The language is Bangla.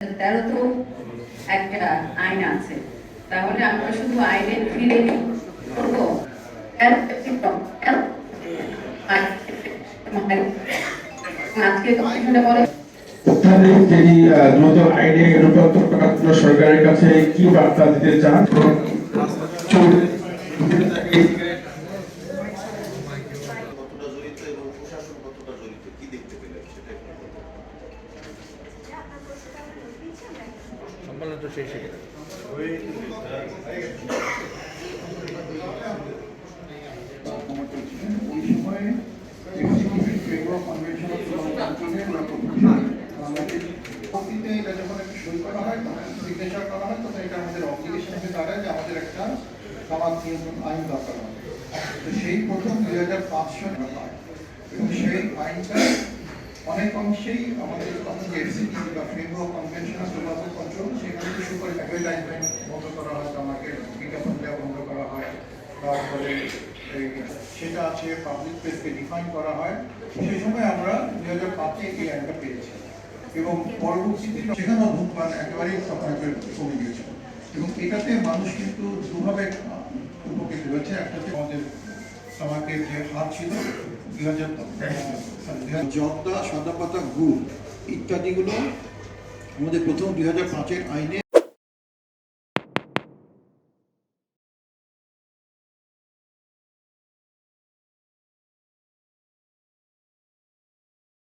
তেরোতেও একটা আইন আছে, তাহলে আমরা শুধু আইনে ফিরে করবো। আজকে কমিশনে বলে তিনি নতুন আইনে রূপান্তর করার জন্য সরকারের কাছে কি বার্তা দিতে চান? সম্মেলন তো শেষ হয়ে গেল। সেই প্রথম 2005 সালে হয় এবং সেই আইনটা অনেক অংশেই আমাদের এফসিটি বা framework convention of tobacco control সেখানে কিছু করে অ্যাডভার্টাইজমেন্ট বন্ধ করা হয়, আমাকে বিজ্ঞাপন দেওয়া বন্ধ করা হয়, তারপরে সেটা আছে পাবলিক প্লেসকে ডিফাইন করা হয়। সেই সময় আমরা 2005-এ এই আইনটা পেয়েছি এবং পরবর্তীতে সেখানেও ধূমপান একেবারেই কমে গিয়েছে এবং এটাতে মানুষ কিন্তু দুভাবে উপকৃত হয়েছে। একটাতে আমাদের তামাকের যে হার ছিল 2000 জর্দা, সাদা পাতা, গুড় ইত্যাদিগুলো আমাদের প্রথম 2005-এর আইনে